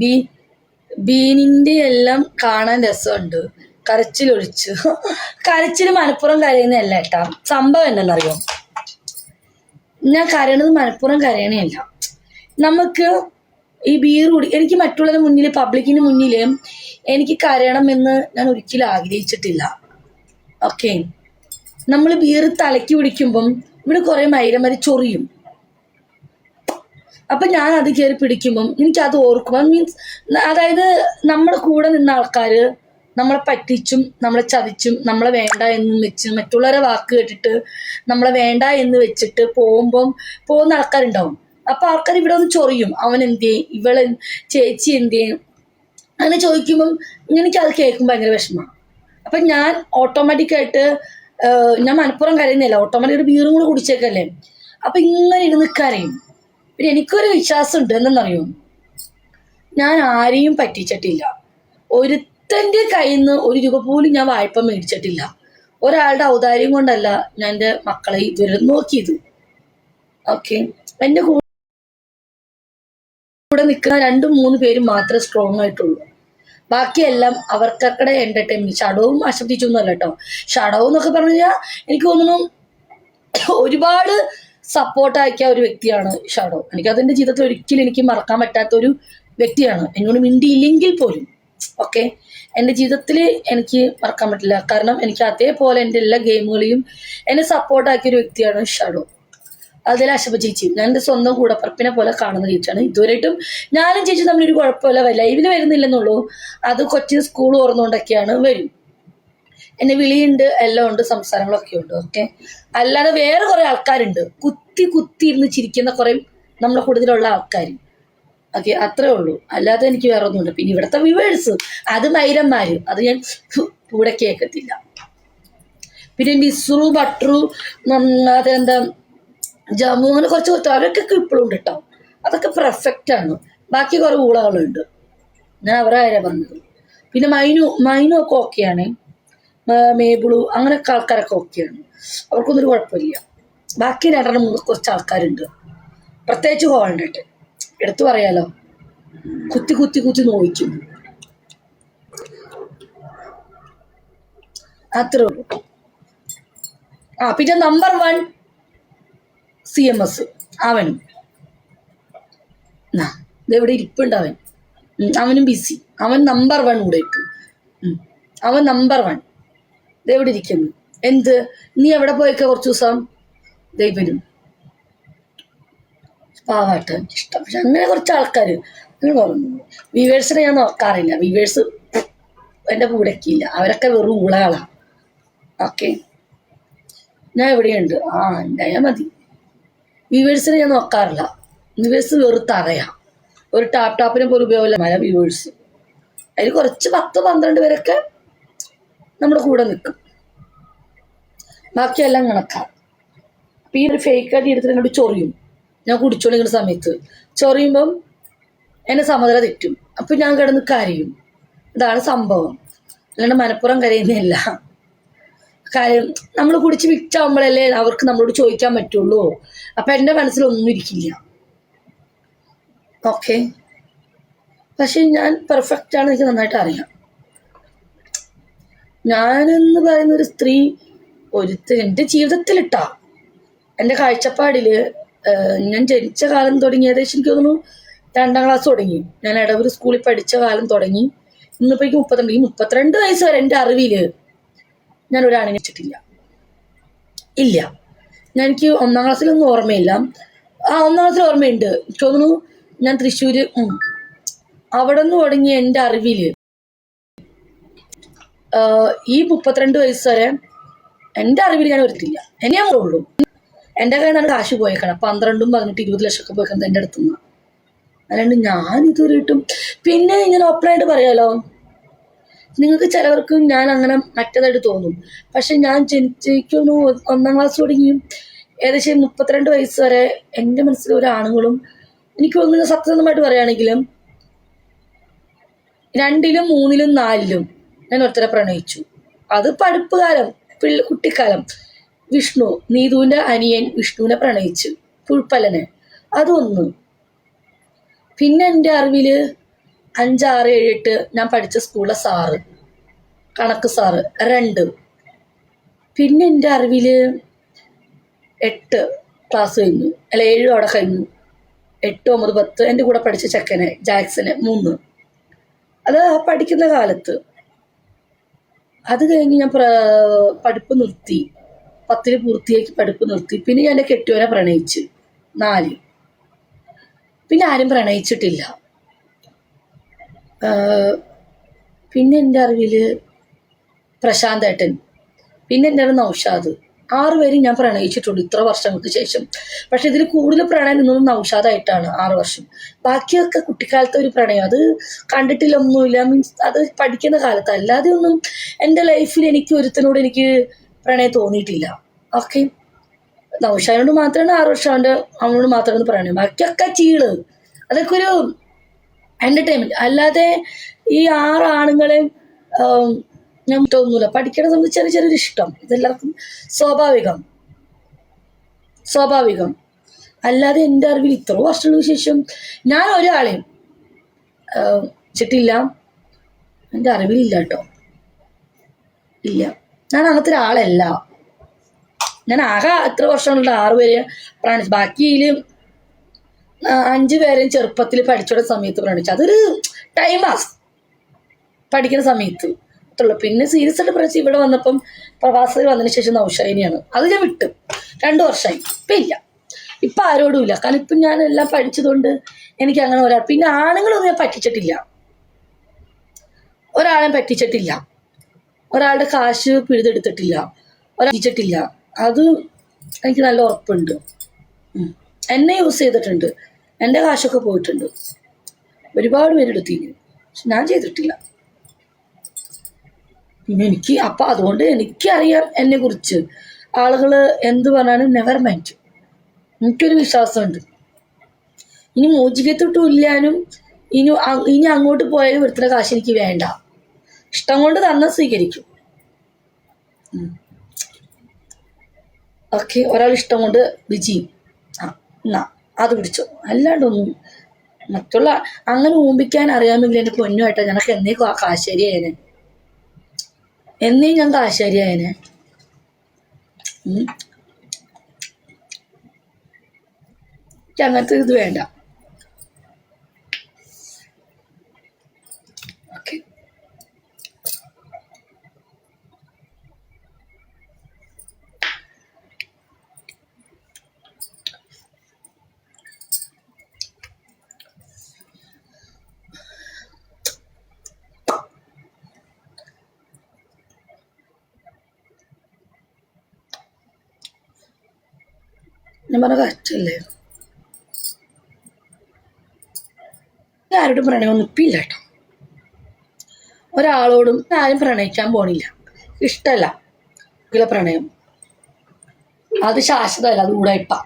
B ബീനിന്റെ എല്ലാം കാണാൻ രസമുണ്ട്, കരച്ചിലൊഴിച്ചു. കരച്ചിൽ മനപ്പുറം കരയുന്നതല്ല കേട്ടാ. സംഭവം എന്നറിയോ, ഞാൻ കരയണത് മനപ്പുറം കരയണയല്ല. നമുക്ക് ഈ ബീർ കുടി, എനിക്ക് മറ്റുള്ളവരുടെ മുന്നിൽ, പബ്ലിക്കിന് മുന്നിൽ എനിക്ക് കരയണം എന്ന് ഞാൻ ഒരിക്കലും ആഗ്രഹിച്ചിട്ടില്ല. ഓക്കെ, നമ്മൾ ബീർ തലയ്ക്ക് പിടിക്കുമ്പം ഇവിടെ കുറെ മൈരമരി ചൊറിയും. അപ്പം ഞാൻ അത് കയറി പിടിക്കുമ്പം എനിക്കത് ഓർക്കും. മീൻസ് അതായത് നമ്മുടെ കൂടെ നിന്ന ആൾക്കാർ നമ്മളെ പറ്റിച്ചും നമ്മളെ ചതിച്ചും നമ്മളെ വേണ്ട എന്ന് വെച്ച് മറ്റുള്ളവരെ വാക്ക് കേട്ടിട്ട് നമ്മളെ വേണ്ട എന്ന് വെച്ചിട്ട് പോകുന്ന ആൾക്കാരുണ്ടാവും. അപ്പം ആൾക്കാർ ഇവിടെ ഒന്ന് ചൊറിയും, അവൻ എന്തേ, ഇവളെ ചേച്ചി എന്തേ, അങ്ങനെ ചോദിക്കുമ്പം എനിക്കത് കേൾക്കുമ്പോൾ ഭയങ്കര വിഷമമാണ്. അപ്പം ഞാൻ ഓട്ടോമാറ്റിക്കായിട്ട് ഞാൻ മനപ്പുറം കരയുന്നില്ല, ഓട്ടോമാറ്റിക്കായിട്ട് ബീറും കൂടെ കുടിച്ചേക്കല്ലേ. അപ്പം ഇങ്ങനെ ഇരുന്ന് കരയും. പിന്നെ എനിക്കൊരു വിശ്വാസമുണ്ട്, എന്തെന്നറിയോ, ഞാൻ ആരെയും പറ്റിച്ചിട്ടില്ല. ഒരുത്തൻ്റെ കയ്യിൽ നിന്ന് ഒരു രൂപ പോലും ഞാൻ വായ്പ മേടിച്ചിട്ടില്ല. ഒരാളുടെ ഔദാര്യം കൊണ്ടല്ല ഞാൻ എൻ്റെ മക്കളെ ഇതുവരെ നോക്കിയത്. ഓക്കെ, എൻ്റെ കൂടെ നിൽക്കുന്ന 2-3 പേരും മാത്രമേ സ്ട്രോങ് ആയിട്ടുള്ളൂ. ബാക്കിയെല്ലാം അവർക്കടെ എൻ്റർടൈൻമെൻറ്റ്. ഷടവും ആശംസിച്ചൊന്നും അല്ല കേട്ടോ. ഷടവ് എന്നൊക്കെ പറഞ്ഞു കഴിഞ്ഞാൽ എനിക്ക് തോന്നുന്നു ഒരുപാട് സപ്പോർട്ടാക്കിയ ഒരു വ്യക്തിയാണ് ഷാഡോ. എനിക്കതിൻ്റെ ജീവിതത്തിൽ ഒരിക്കലും എനിക്ക് മറക്കാൻ പറ്റാത്തൊരു വ്യക്തിയാണ്. എന്നോട് മിണ്ടിയില്ലെങ്കിൽ പോലും ഓക്കെ, എൻ്റെ ജീവിതത്തിൽ എനിക്ക് മറക്കാൻ പറ്റില്ല. കാരണം എനിക്ക് അതേപോലെ എൻ്റെ എല്ലാ ഗെയിമുകളെയും എന്നെ സപ്പോർട്ടാക്കിയൊരു വ്യക്തിയാണ് ഷാഡോ. അതിൽ അശബ ചേച്ചി, ഞാൻ എൻ്റെ സ്വന്തം കൂടപ്പറപ്പിനെ പോലെ കാണുന്ന ചേച്ചിയാണ്. ഇതുവരെയായിട്ടും ഞാനും ചേച്ചി തമ്മിലൊരു കുഴപ്പമില്ല. ലൈവിൽ വരുന്നില്ലെന്നുള്ളൂ, അത് കൊച്ചിന് സ്കൂൾ തുറന്നുകൊണ്ടൊക്കെയാണ് വരും. എന്നെ വിളിയുണ്ട്, എല്ലാം ഉണ്ട്, സംസാരങ്ങളൊക്കെ ഉണ്ട്. ഓക്കെ, അല്ലാതെ വേറെ കുറെ ആൾക്കാരുണ്ട് കുത്തി ഇരുന്ന് ചിരിക്കുന്ന കുറെ നമ്മളെ കൂടുതലുള്ള ആൾക്കാർ. ഓക്കെ, അത്രേ ഉള്ളൂ. അല്ലാതെ എനിക്ക് വേറെ ഒന്നുമില്ല. പിന്നെ ഇവിടുത്തെ വ്യൂവേഴ്സ് അത് മൈരന്മാര്, അത് ഞാൻ കൂടെ കേൾക്കത്തില്ല. പിന്നെ നിസ്രു, ബട്രു, അതെന്താ ജമ്മു, അങ്ങനെ കുറച്ച് അവരൊക്കെ ഇപ്പോഴും ഉണ്ട് കേട്ടോ. അതൊക്കെ പെർഫെക്റ്റ് ആണ്. ബാക്കി കുറെ ഊളകളുണ്ട്, ഞാൻ അവരെ കാര്യം പറഞ്ഞത്. പിന്നെ മൈനു ഒക്കെ ഓക്കെയാണ്. മേബിളു അങ്ങനെയൊക്കെ ആൾക്കാരൊക്കെ ഓക്കെയാണ്, അവർക്കൊന്നൊരു കുഴപ്പമില്ല. ബാക്കി 2-3 കുറച്ച് ആൾക്കാരുണ്ട്, പ്രത്യേകിച്ച് ഹോൾഡായിട്ട് എടുത്തു പറയാലോ, കുത്തി നോവിക്കും. അത്രേ ഉള്ളൂ. പിന്നെ നമ്പർ 1 CMS അവനും ഇതെവിടെ ഇരിപ്പുണ്ട് അവനും ബിസി. അവൻ നമ്പർ 1 കൂടെ ഇട്ടു. അവൻ നമ്പർ 1 ഇതെവിടെ ഇരിക്കുന്നു. എന്ത് നീ എവിടെ പോയേക്ക കുറച്ച് ദിവസം? ദൈവനും പാവായിട്ട് ഇഷ്ടം. പക്ഷെ അങ്ങനെ കുറച്ച് ആൾക്കാർ പറഞ്ഞു. വ്യൂവേഴ്സിനെ ഞാൻ നോക്കാറില്ല, വ്യൂവേഴ്സ് എൻ്റെ കൂടെക്കില്ല, അവരൊക്കെ വെറും ഊളകളാണ്. ഓക്കെ, ഞാൻ എവിടെയുണ്ട് ഉണ്ടായാൽ മതി. വ്യൂവേഴ്സിനെ ഞാൻ നോക്കാറില്ല. വ്യൂവേഴ്സ് വെറുത്തറിയാം, ഒരു ടാപ്പിനെ പോലും ഉപയോഗമില്ല വ്യൂവേഴ്സ്. അതിൽ കുറച്ച് 10-12 പേരൊക്കെ നമ്മുടെ കൂടെ നിൽക്കും, ബാക്കിയെല്ലാം കണക്കാം. അപ്പം ഈ ഒരു ഫേക്കായിട്ട് എടുത്തിട്ട് എന്നോട് ചൊറിയും. ഞാൻ കുടിച്ചോണ്ടിരിക്കുന്ന സമയത്ത് ചൊറിയുമ്പം എന്നെ സമനില തെറ്റും. അപ്പം ഞാൻ കിടന്ന് കരയും. ഇതാണ് സംഭവം, അല്ലാണ്ട് മനപ്പുറം കരയുന്നില്ല. കാര്യം നമ്മൾ കുടിച്ച് വിറ്റാകുമ്പോഴല്ലേ അവർക്ക് നമ്മളോട് ചോദിക്കാൻ പറ്റുള്ളൂ. അപ്പം എൻ്റെ മനസ്സിലൊന്നും ഇരിക്കില്ല. ഓക്കെ, പക്ഷെ ഞാൻ പെർഫെക്റ്റാണ്, എനിക്ക് നന്നായിട്ട് അറിയാം. ഞാനെന്ന് പറയുന്നൊരു സ്ത്രീ എൻ്റെ ജീവിതത്തിലിട്ടാ എൻ്റെ കാഴ്ചപ്പാടിൽ ഞാൻ ജനിച്ച കാലം തുടങ്ങി, ഏകദേശം എനിക്ക് തോന്നുന്നു 2ാം ക്ലാസ് തുടങ്ങി. ഞാൻ ഇടവൂർ സ്കൂളിൽ പഠിച്ച കാലം തുടങ്ങി ഇന്നിപ്പോഴേക്ക് 32 വയസ്സ് വരെ എൻ്റെ അറിവിൽ ഞാൻ ഒരാണിനെ വെച്ചിട്ടില്ല. ഇല്ല, എനിക്ക് 1ാം ക്ലാസ്സിലൊന്നും ഓർമ്മയില്ല. 1ാം ക്ലാസ്സിൽ ഓർമ്മയുണ്ട്, എനിക്ക് തോന്നുന്നു ഞാൻ തൃശ്ശൂർ അവിടെ നിന്ന് തുടങ്ങി എൻ്റെ അറിവിൽ ഈ 32 വയസ്സ് വരെ എൻ്റെ അറിവിൽ ഞാൻ വരുത്തില്ല. എന്നെ ഉള്ളൂ. എൻ്റെ കയ്യിൽ നിന്നാണ് കാശ് പോയേക്കണം. 12, 18, 20 ലക്ഷമൊക്കെ പോയേക്കുന്നത് എൻ്റെ അടുത്തുനിന്ന്. അല്ലാണ്ട് ഞാൻ ഇതുവരെ ഇട്ടും. പിന്നെ ഇങ്ങനെ ഓപ്പണായിട്ട് പറയാലോ, നിങ്ങൾക്ക് ചിലവർക്ക് ഞാൻ അങ്ങനെ മറ്റേതായിട്ട് തോന്നും. പക്ഷെ ഞാൻ ജനിച്ചിരിക്കുന്നു 1ാം ക്ലാസ് തുടങ്ങിയും ഏകദേശം 32 വയസ്സ് വരെ എൻ്റെ മനസ്സിൽ ഒരാണുങ്ങളും, എനിക്ക് തോന്നുന്നു സത്യസന്ധമായിട്ട് പറയുകയാണെങ്കിലും 2-ലും 3-ലും 4-ലും ഞാൻ ഒരുത്തരെ പ്രണയിച്ചു. അത് പഠിപ്പ് കാലം, കുട്ടിക്കാലം. വിഷ്ണു, നീതുവിൻ്റെ അനിയൻ വിഷ്ണുവിനെ പ്രണയിച്ചു, പുഴുപ്പല്ലനെ. അതൊന്ന്. പിന്നെ എൻ്റെ അറിവിൽ 5, 6, 7, 8 ഞാൻ പഠിച്ച സ്കൂളിലെ സാറ്, കണക്ക് സാറ് 2. പിന്നെ എൻ്റെ അറിവിൽ 8 ക്ലാസ് കഴിഞ്ഞു, അല്ല 7 അവിടെ കഴിഞ്ഞു. 8, 9, 10 എൻ്റെ കൂടെ പഠിച്ച ചെക്കനെ ജാക്സനെ 3. അത് പഠിക്കുന്ന കാലത്ത്. അത് കഴിഞ്ഞ് ഞാൻ പഠിപ്പ് നിർത്തി, 10 പൂർത്തിയാക്കി പഠിപ്പ് നിർത്തി. പിന്നെ ഞാൻ എൻ്റെ കെട്ടിയോനെ പ്രണയിച്ച് 4. പിന്നെ ആരും പ്രണയിച്ചിട്ടില്ല. പിന്നെ എൻ്റെ അറിവിൽ പ്രശാന്ത് ഏട്ടൻ, പിന്നെ എൻ്റെ അറിവ് നൗഷാദ്, 6 പേരും ഞാൻ പ്രണയിച്ചിട്ടുണ്ട് ഇത്ര വർഷങ്ങൾക്ക് ശേഷം. പക്ഷെ ഇതിൽ കൂടുതൽ പ്രണയം നിന്നത് നൗഷാദായിട്ടാണ് 6 വർഷം. ബാക്കിയൊക്കെ കുട്ടിക്കാലത്തെ ഒരു പ്രണയം, അത് കണ്ടിട്ടില്ലൊന്നുമില്ല. മീൻസ് അത് പഠിക്കുന്ന കാലത്ത്. അല്ലാതെ ഒന്നും എൻ്റെ ലൈഫിൽ എനിക്ക് ഒരുത്തനോട് എനിക്ക് പ്രണയം തോന്നിയിട്ടില്ല. ഓക്കെ, നൗഷാദിനോട് മാത്രമാണ് 6 വർഷം അവനോട് മാത്രമാണ് പ്രണയം. ബാക്കിയൊക്കെ ചീള്, അതൊക്കെ ഒരു എൻ്റർടൈൻമെൻറ്റ്. അല്ലാതെ ഈ 6 ആണുങ്ങളെ ഞാൻ തോന്നുന്നില്ല. പഠിക്കണ സമയത്ത് ചെറിയൊരു ഇഷ്ടം, ഇതെല്ലാവർക്കും സ്വാഭാവികം. അല്ലാതെ എൻ്റെ അറിവിൽ ഇത്ര വർഷങ്ങൾക്ക് ശേഷം ഞാൻ ഒരാളെയും ചിട്ടില്ല, എൻ്റെ അറിവിലില്ല കേട്ടോ. ഇല്ല, ഞാൻ അങ്ങനത്തെ ഒരാളല്ല. ഞാൻ ആകെ എത്ര വർഷമുള്ള 6 പേര് പ്രണയിച്ചു. ബാക്കിയിൽ 5 പേരെയും ചെറുപ്പത്തിൽ പഠിച്ചോടെ സമയത്ത് പ്രണയിച്ചു. അതൊരു ടൈം പാസ് പഠിക്കുന്ന സമയത്ത് അത്രയുള്ളൂ. പിന്നെ സീരിയസ് ആയിട്ട് പഠിച്ച് ഇവിടെ വന്നപ്പം പ്രവാസികൾ വന്നതിന് ശേഷം നൗഷാദിനെയാണ്. അത് ഞാൻ വിട്ടു, 2 വർഷമായി. ഇപ്പം ഇല്ല, ഇപ്പം ആരോടും ഇല്ല. കാരണം ഇപ്പം ഞാൻ എല്ലാം പഠിച്ചതുകൊണ്ട് എനിക്ക് അങ്ങനെ പിന്നെ ആണുങ്ങളൊന്നും ഞാൻ പറ്റിച്ചിട്ടില്ല, ഒരാളെയും പറ്റിച്ചിട്ടില്ല, ഒരാളുടെ കാശ് പിഴുതെടുത്തിട്ടില്ല, ഒരാളിച്ചിട്ടില്ല. അത് എനിക്ക് നല്ല ഉറപ്പുണ്ട്. എന്നെ യൂസ് ചെയ്തിട്ടുണ്ട്, എൻ്റെ കാശൊക്കെ പോയിട്ടുണ്ട്, ഒരുപാട് പേരെടുത്തിരുന്നു, പക്ഷെ ഞാൻ ചെയ്തിട്ടില്ല. പിന്നെ എനിക്ക് അപ്പം അതുകൊണ്ട് എനിക്കറിയാം എന്നെക്കുറിച്ച്. ആളുകൾ എന്ത് പറഞ്ഞാലും നെവർ മൈൻഡ്. എനിക്കൊരു വിശ്വാസമുണ്ട്. ഇനി മോചിക്കത്തൊട്ടും ഇല്ലാനും ഇനി അങ്ങോട്ട് പോയാലും ഒരുത്തര കാശ് എനിക്ക് വേണ്ട. ഇഷ്ടം കൊണ്ട് തന്നെ സ്വീകരിക്കും. ഓക്കെ, ഒരാൾ ഇഷ്ടം കൊണ്ട് വിജി എന്നാ അത് പിടിച്ചോ. അല്ലാണ്ടൊന്നും മറ്റുള്ള അങ്ങനെ ഊമ്പിക്കാൻ അറിയാമെങ്കിൽ എൻ്റെ പൊന്നുമായിട്ടാ ഞങ്ങൾക്ക് എന്നേ കാശേരിയായനെ, എന്നേ ഞാൻ കാശേരിയായനെ. എനിക്ക് അങ്ങനത്തെ ഇത് വേണ്ട. ഓക്കെ, ഞാൻ പറഞ്ഞ കറക്റ്റല്ലേ. ആരോടും പ്രണയമൊന്നും ഇപ്പില്ല കേട്ടോ. ഒരാളോടും ആരും പ്രണയിക്കാൻ പോണില്ല, ഇഷ്ടമല്ല പ്രണയം. അത് ശാശ്വതമല്ല, അത് കൂടെ ഇപ്പം